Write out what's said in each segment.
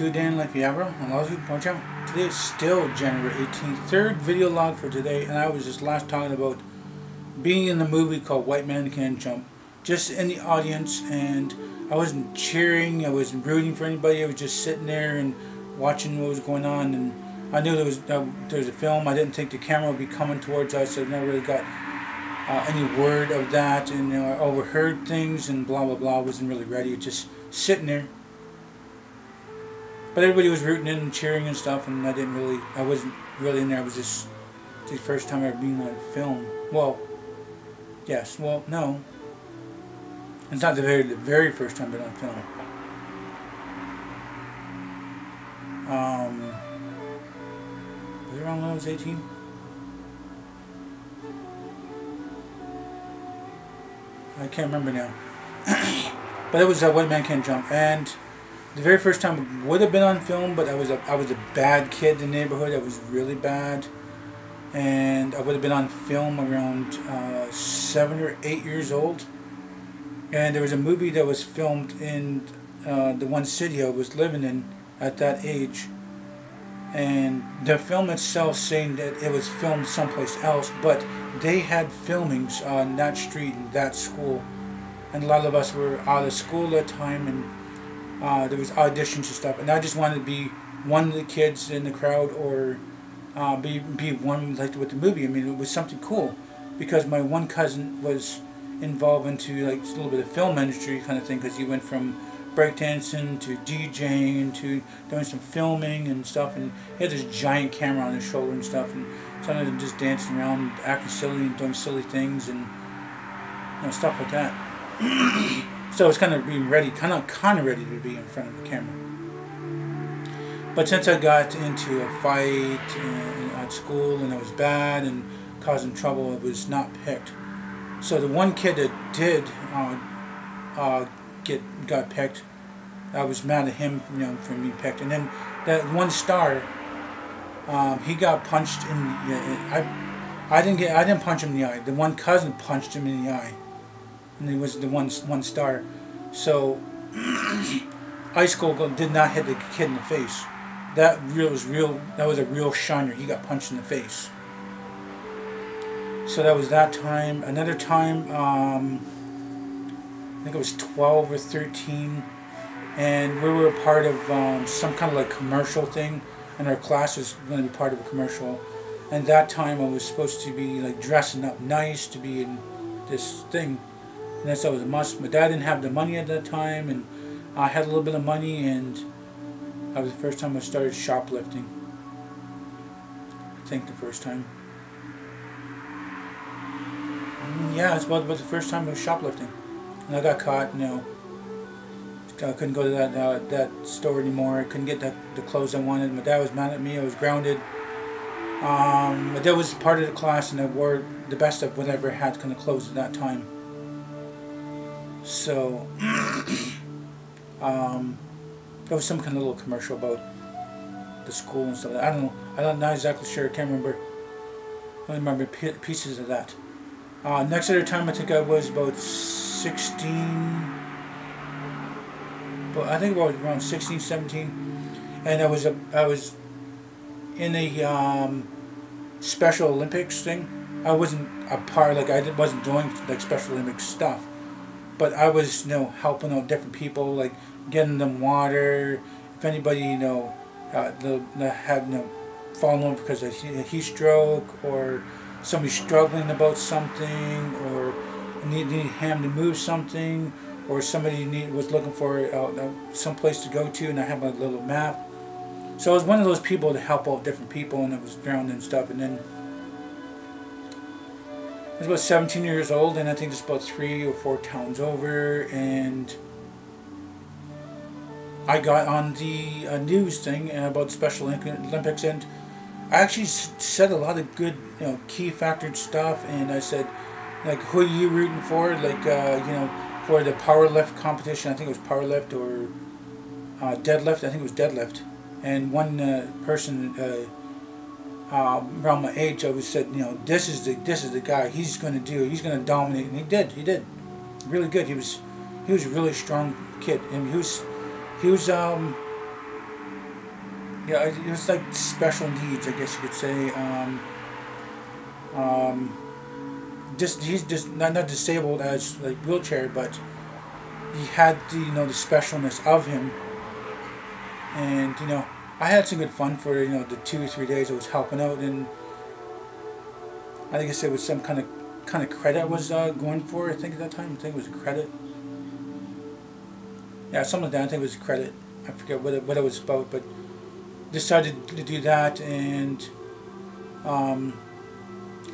to Dan Life Yabra. I love you. Watch out. Today is still January 18th. Third video log for today, and I was just last talking about being in the movie called White Man Can't Jump. Just in the audience, and I wasn't cheering, I wasn't rooting for anybody, I was just sitting there and watching what was going on. And I knew there was a film. I didn't think the camera would be coming towards us, so I never really got any word of that, and I overheard things and blah blah blah. I wasn't really ready, just sitting there. But everybody was rooting in and cheering and stuff, and I wasn't really in there. I was just the first time ever being on film. Well, yes, well, no. It's not the very first time I've been on film. Was it around when I was 18? I can't remember now. But it was White Man Can't Jump, and the very first time it would have been on film, but I was a bad kid in the neighborhood. I was really bad, and I would have been on film around 7 or 8 years old. And there was a movie that was filmed in the one city I was living in at that age, and the film itself saying that it was filmed someplace else, but they had filmings on that street and that school, and a lot of us were out of school at the time, and there was auditions and stuff, and I just wanted to be one of the kids in the crowd, or be one like with the movie. I mean, it was something cool, because my one cousin was involved into like a little bit of film industry kind of thing, because he went from breakdancing to DJing to doing some filming and stuff, and he had this giant camera on his shoulder and stuff, and sometimes just dancing around, acting silly and doing silly things, and stuff like that. So it's kind of being ready, kind of ready to be in front of the camera. But since I got into a fight at school, and it was bad and causing trouble, it was not picked. So the one kid that did got picked, I was mad at him, for being picked. And then that one star, he got punched in the eye. I didn't punch him in the eye. The one cousin punched him in the eye, and he was the one star. So high school did not hit the kid in the face. That was a real shiner. He got punched in the face. So that was that time. Another time, I think it was 12 or 13, and we were a part of some kind of like commercial thing, and our class was going to be part of a commercial. And that time I was supposed to be like dressing up nice to be in this thing, and that's was a must. My dad didn't have the money at that time, and I had a little bit of money, and that was the first time I started shoplifting. I think the first time. Yeah, it's about the first time I was shoplifting, and I got caught. I couldn't go to that store anymore. I couldn't get the clothes I wanted. My dad was mad at me. I was grounded. My dad was part of the class, and I wore the best of whatever I had kind of clothes at that time. So there was some kind of little commercial about the school and stuff. I don't know. I'm not exactly sure. I can't remember. I only remember pieces of that. Next other time, I think I was about 16, but I think I was around 16, 17, and I was in a Special Olympics thing. I wasn't a part, like I wasn't doing like Special Olympics stuff, but I was helping out different people, like getting them water. If anybody had fallen over because of heat stroke, or somebody struggling about something, or needed him to move something, or somebody was looking for some place to go to, and I had my little map. So I was one of those people to help out different people, and I was drowning and stuff. And then I was about 17 years old, and I think it's about 3 or 4 towns over, and I got on the news thing about Special Olympics, and I actually said a lot of good, key factored stuff, and I said, like, who are you rooting for? Like, for the power lift competition. I think it was power lift or deadlift. I think it was deadlift. And one person around my age, I was said, this is the guy. He's going to dominate, and he did, really good. He was a really strong kid, and he was yeah, it was like special needs, I guess you could say. Um, just he's just not disabled as like wheelchair, but he had the the specialness of him, and I had some good fun for the 2 or 3 days I was helping out, and I think I said it was some kind of credit I was going for. I think at that time, I think it was a credit. Yeah, something like that. I think it was a credit. I forget what it was about, but decided to do that, and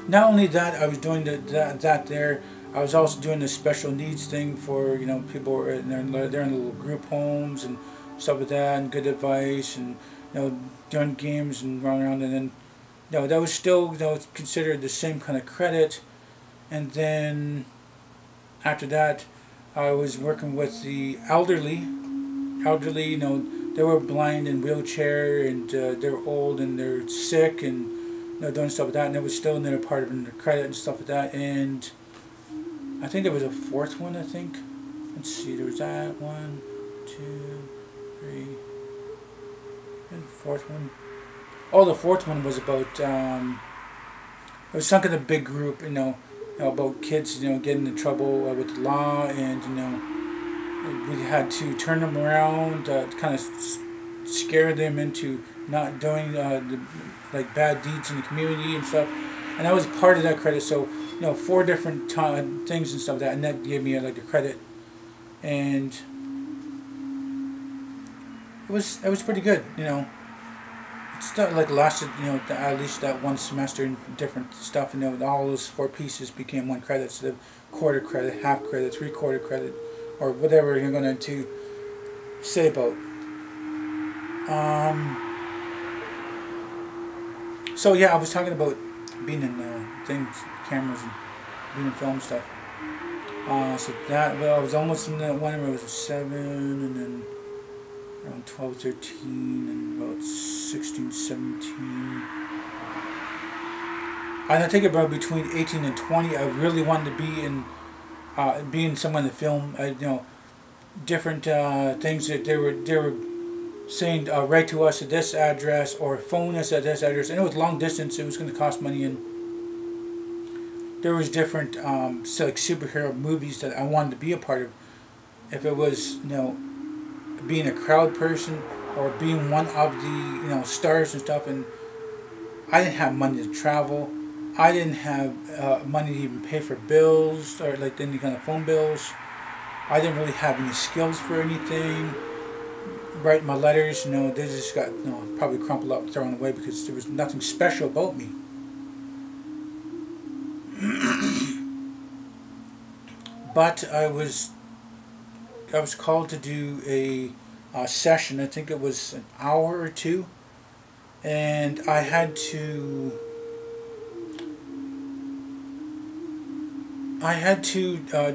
not only that, I was doing that there. I was also doing the special needs thing for people who are they're in little group homes and stuff like that, and good advice, and doing games and running around, and then that was still considered the same kind of credit. And then after that, I was working with the elderly. They were blind and wheelchair, and they're old and they're sick, and doing stuff like that. And it was still another part of the credit and stuff like that. And I think there was a fourth one. I think. Let's see. There was that 1, 2, 3, and the fourth one. Oh, the fourth one was about. It was some kind of big group. About kids. Getting in trouble with the law, and we had to turn them around, kind of scare them into not doing like bad deeds in the community and stuff. And I was part of that credit. So 4 different things and stuff like that, and that gave me like a credit, and it was pretty good. It still like lasted at least that one semester and different stuff. All those 4 pieces became 1 credit, so the quarter credit, half credit, 3/4 credit, or whatever you're going to say about. So yeah, I was talking about being in things, cameras, and being in film stuff. So that, well, I was almost in that one where I was 7, and then around 12, 13, and about 16, 17. And I think about between 18 and 20, I really wanted to be in someone to film. Different things that they were saying, write to us at this address or phone us at this address, and it was long distance. It was going to cost money, and there was different like superhero movies that I wanted to be a part of. If it was being a crowd person or being one of the stars and stuff, and I didn't have money to travel. I didn't have money to even pay for bills or like any kind of phone bills. I didn't really have any skills for anything. Writing my letters, they just got probably crumpled up and thrown away because there was nothing special about me. But I was called to do a session. I think it was an hour or 2, and I had to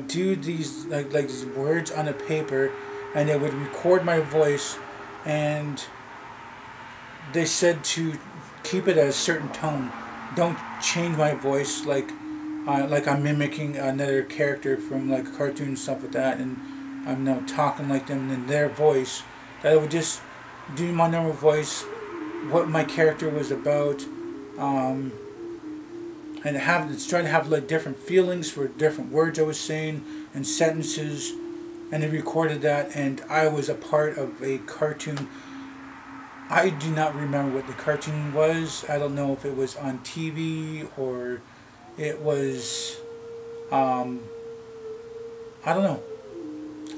do these like these words on a paper, and they would record my voice, and they said to keep it at a certain tone. Don't change my voice like I'm mimicking another character from like a cartoon and stuff like that, and I'm now talking like them in their voice. That I would just do my normal voice, what my character was about, and try to have like different feelings for different words I was saying and sentences, and they recorded that, and I was a part of a cartoon. I do not remember what the cartoon was. I don't know if it was on TV or it was I don't know.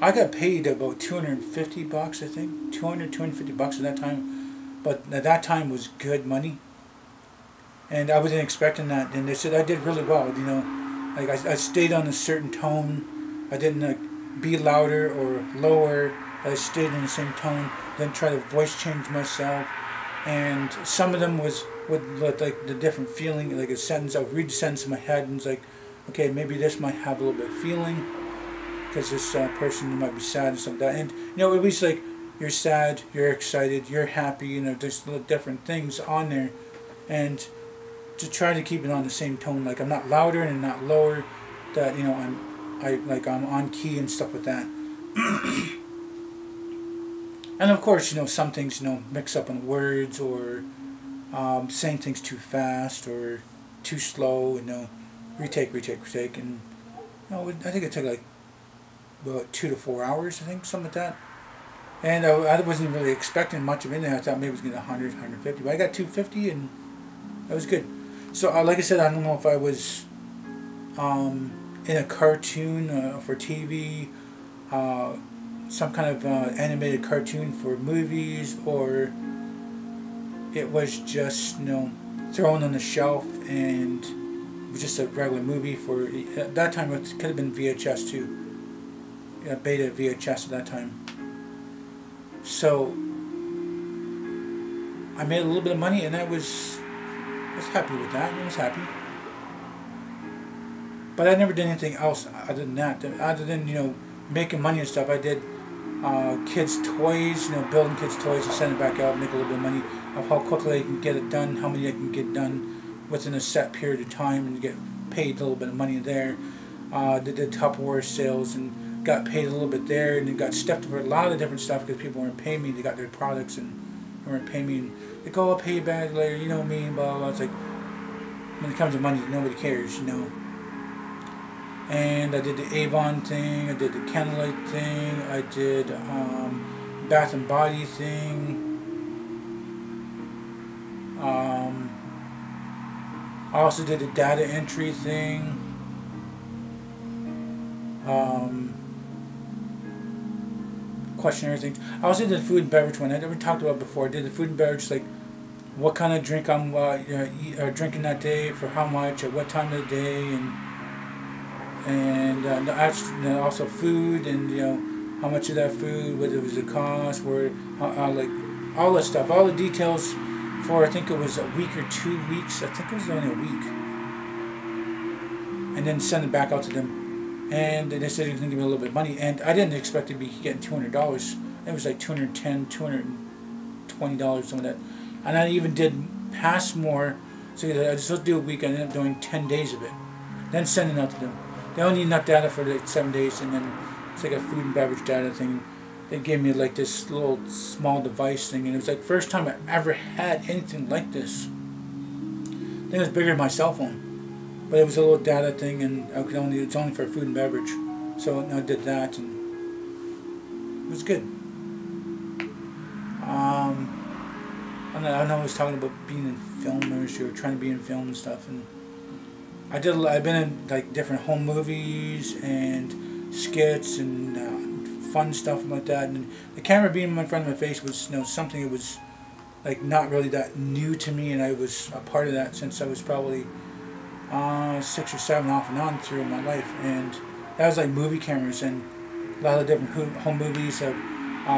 I got paid about $250, I think, $250 at that time, but at that time was good money, and I wasn't expecting that. And they said I did really well, like I stayed on a certain tone. I didn't be louder or lower. I stayed in the same tone. Didn't try to voice change myself. And some of them was with like the different feeling, like a sentence. I would read the sentence in my head and it's like, okay, maybe this might have a little bit of feeling, because this person might be sad and stuff like that. And at least like you're sad, you're excited, you're happy. There's little different things on there, and to try to keep it on the same tone. Like I'm not louder and not lower. That I'm on key and stuff like that. And of course, some things, mix up on words, or saying things too fast or too slow, and retake, and I think it took like about 2 to 4 hours, I think, something like that. And I wasn't really expecting much of anything. I thought maybe it was going to 100, 150, but I got 250, and that was good. So, like I said, I don't know if I was in a cartoon for TV, some kind of animated cartoon for movies, or it was just thrown on the shelf and it was just a regular movie. For at that time it could have been VHS too, beta VHS at that time. So I made a little bit of money, and I was happy with that. I was happy, but I never did anything else other than that. Other than making money and stuff, I did kids' toys, building kids' toys and send it back out, make a little bit of money of how quickly I can get it done, how many I can get done within a set period of time, and get paid a little bit of money there. Did Tupperware sales and got paid a little bit there, and then got stuffed for a lot of different stuff because people weren't paying me. They got their products and they weren't paying me. And they go, I'll pay you back later, you know me, and blah, blah, blah. It's like, when it comes to money, nobody cares, And I did the Avon thing, I did the candlelight thing, I did Bath and Body thing. I also did the data entry thing. Questionnaire things. I also did the food and beverage one. I never talked about it before. I did the food and beverage, like what kind of drink I'm drinking that day, for how much, at what time of the day, and also food, and how much of that food, whether it was the cost, where like all that stuff, all the details for, I think it was a week or 2 weeks. I think it was only a week, and then send it back out to them. And they said he was going to give me a little bit of money, and I didn't expect to be getting $200. It was like $210, $220, some of that. And I even did pass more, so I was supposed to do a week. I ended up doing 10 days of it, then sending out to them. They only need enough data for like 7 days, and then it's like a food and beverage data thing. They gave me like this little small device thing, and it was like first time I ever had anything like this. I think it was bigger than my cell phone. But it was a little data thing, and it's only for food and beverage. So I did that, and it was good. I know I was talking about being in film, or trying to be in film and stuff, and I've been in like different home movies and skits and fun stuff like that. And the camera being in front of my face was something that was like not really that new to me, and I was a part of that since I was probably 6 or 7 off and on through my life. And that was like movie cameras, and a lot of different home movies of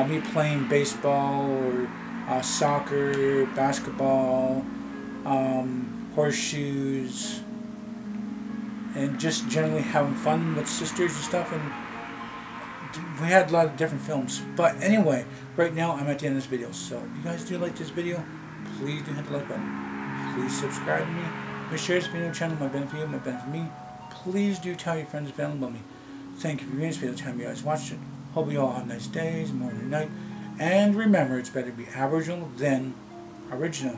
me playing baseball or soccer, basketball, horseshoes, and just generally having fun with sisters and stuff. And we had a lot of different films. But anyway, right now I'm at the end of this video. So if you guys do like this video, please do hit the like button. Please subscribe to me. Please share this video channel. My benefit you, my benefit me. Please do tell your friends and family about me. Thank you for viewing this video. Time you guys watched it. Hope you all have nice days, morning, night. And remember, it's better to be Aboriginal than original.